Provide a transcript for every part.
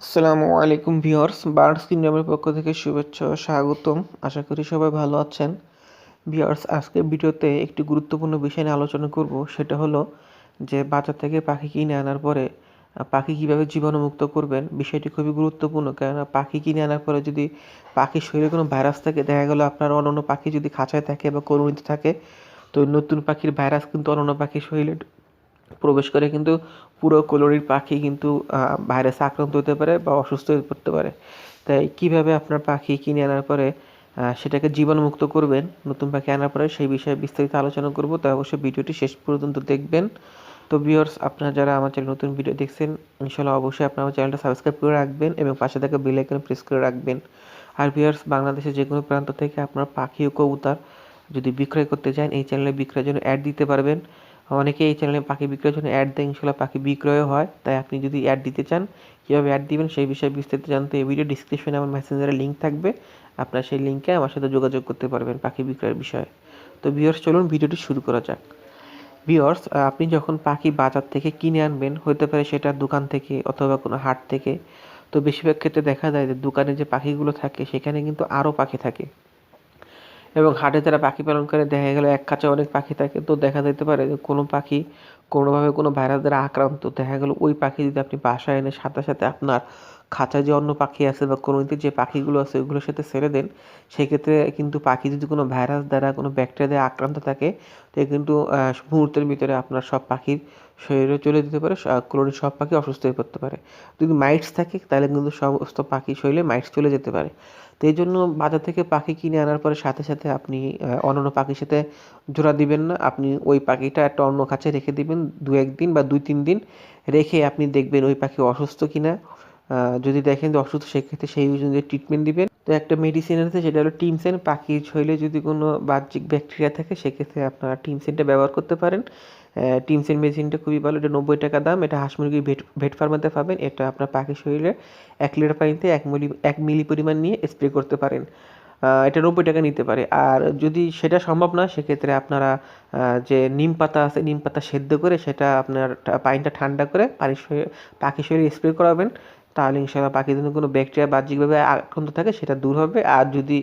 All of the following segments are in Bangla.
আসসালামু আলাইকুম ভিউয়ার্স, বার্ডস কিংডমের পক্ষ থেকে শুভেচ্ছা ও স্বাগতম। আশা করি সবাই ভালো আছেন। ভিউয়ার্স, আজকের ভিডিওতে একটি গুরুত্বপূর্ণ বিষয় নিয়ে আলোচনা করব। সেটা হলো যে বাজার থেকে পাখি কিনে আনার পরে পাখি কীভাবে জীবাণুমুক্ত করবেন। বিষয়টি খুবই গুরুত্বপূর্ণ, কেননা পাখি কিনে আনার পরে যদি পাখির শরীরে কোনো ভাইরাস থাকে, দেখা গেলো আপনার অন্যান্য পাখি যদি খাঁচায় থাকে বা কলোনিতে থাকে, তো নতুন পাখির ভাইরাস কিন্তু অন্যান্য পাখির শরীরে প্রবেশ করে কিন্তু পুরো কলোনির পাখি কিন্তু ভাইরাসে আক্রান্ত হতে পারে বা অসুস্থ হয়ে পড়তে পারে। তাই কীভাবে আপনার পাখি কিনে আনার পরে সেটাকে জীবাণুমুক্ত করবেন নতুন পাখি আনার পরে, সেই বিষয়ে বিস্তারিত আলোচনা করব। তাই অবশ্যই ভিডিওটি শেষ পর্যন্ত দেখবেন। তো ভিউয়ার্স, আপনারা যারা আমার চ্যানেল নতুন ভিডিও দেখছেন, ইনশাআল্লাহ অবশ্যই আপনারা আমার চ্যানেলটা সাবস্ক্রাইব করে রাখবেন এবং পাশে থাকা বেল আইকন প্রেস করে রাখবেন। আর ভিউয়ার্স, বাংলাদেশের যে কোনো প্রান্ত থেকে আপনারা পাখি ও কবুতর যদি বিক্রয় করতে চান, এই চ্যানেলে বিক্রয়ের জন্য অ্যাড দিতে পারবেন। অনেকে এই চ্যানেলে পাখি বিক্রয়ের জন্য অ্যাড দেয়, ইনশাআল্লাহ পাখি বিক্রয়ও হয়। তাই আপনি যদি অ্যাড দিতে চান, কীভাবে অ্যাড দিবেন সেই বিষয়ে বিস্তারিত জানতে এই ভিডিও ডিসক্রিপশনে আমার মেসেঞ্জারের লিঙ্ক থাকবে। আপনারা সেই লিঙ্কে আমার সাথে যোগাযোগ করতে পারবেন পাখি বিক্রয়ের বিষয়ে। তো ভিউয়ার্স, চলুন ভিডিওটি শুরু করা যাক। ভিউয়ার্স, আপনি যখন পাখি বাজার থেকে কিনে আনবেন, হতে পারে সেটা দোকান থেকে অথবা কোনো হাট থেকে। তো বেশিরভাগ ক্ষেত্রে দেখা যায় যে দোকানে যে পাখিগুলো থাকে সেখানে কিন্তু আরও পাখি থাকে, এবং হাটে যারা পাখি পালন করে দেখা গেলো এক খাঁচায় অনেক পাখি থাকে। তো দেখা যেতে পারে যে কোনো পাখি কোনোভাবে কোনো ভাইরাস দ্বারা আক্রান্ত, দেখা গেলো ওই পাখি যদি আপনি বাসায় এনে সাথে সাথে আপনার খাঁচায় যে অন্য পাখি আছে বা কলোনিতে যে পাখিগুলো আছে ওইগুলোর সাথে ছেড়ে দেন, সেক্ষেত্রে কিন্তু পাখি যদি কোনো ভাইরাস দ্বারা কোনো ব্যাকটেরিয়া দ্বারা আক্রান্ত থাকে, তো কিন্তু মুহূর্তের ভিতরে আপনার সব পাখির শরীরে চলে যেতে পারে, কলোনির সব পাখি অসুস্থ হয়ে পড়তে পারে। যদি মাইটস থাকে তাহলে কিন্তু সমস্ত পাখির শরীরে মাইটস চলে যেতে পারে। তো এই জন্য বাজার থেকে পাখি কিনে আনার পরে সাথে সাথে আপনি অন্যান্য পাখির সাথে জোড়া দিবেন না। আপনি ওই পাখিটা একটা অন্য খাঁচায় রেখে দিবেন ২-১ দিন বা ২-৩ দিন রেখে আপনি দেখবেন ওই পাখি অসুস্থ কিনা। যদি দেখেন যে অসুস্থ, সেক্ষেত্রে সেই অনুযায়ী ট্রিটমেন্ট দিবেন। তো একটা মেডিসিন আছে, সেটা হলো টিমসেন। পাখির শরীরে যদি কোনো বাহ্যিক ব্যাকটেরিয়া থাকে সেক্ষেত্রে আপনারা টিমসেনটা ব্যবহার করতে পারেন। টিমসেন মেডিসিনটা খুবই ভালো, এটা ৯০ টাকা দাম। এটা হাঁস মুরগির ভেট ফার্মেতে পাবেন। এটা আপনার পাখির শরীরে ১ লিটার পানিতে ১ মিলি পরিমাণ নিয়ে স্প্রে করতে পারেন। এটা ৯০ টাকা নিতে পারে। আর যদি সেটা সম্ভব না, সেক্ষেত্রে আপনারা যে নিম পাতা আছে, নিম পাতা সেদ্ধ করে সেটা আপনার পানিটা ঠান্ডা করে পাখির শরীরে স্প্রে করাবেন। তাহলে ইনশাআল্লাহ পাখির জন্য কোনো ব্যাকটেরিয়া বাহ্যিকভাবে আক্রান্ত থাকে সেটা দূর হবে। আর যদি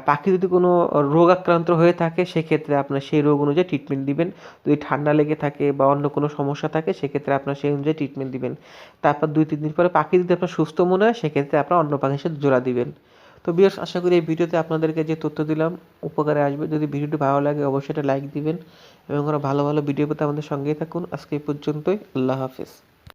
পাখি যদি কোনো রোগ আক্রান্ত হয়ে থাকে, সেক্ষেত্রে আপনার সেই রোগ অনুযায়ী ট্রিটমেন্ট দিবেন। যদি ঠান্ডা লেগে থাকে বা অন্য কোনো সমস্যা থাকে, সেক্ষেত্রে আপনার সেই অনুযায়ী ট্রিটমেন্ট দিবেন। তারপর ২-৩ দিন পরে পাখি যদি আপনার সুস্থ মনে হয়, সেক্ষেত্রে আপনার অন্য পাখির সাথে জোড়া দিবেন। তো ভিউয়ার্স, আশা করি এই ভিডিওতে আপনাদেরকে যে তথ্য দিলাম উপকারে আসবে। যদি ভিডিওটি ভালো লাগে অবশ্যই একটা লাইক দিবেন এবং আরও ভালো ভালো ভিডিও পেতে আমাদের সঙ্গেই থাকুন। আজকে এই পর্যন্তই। আল্লাহ হাফেজ।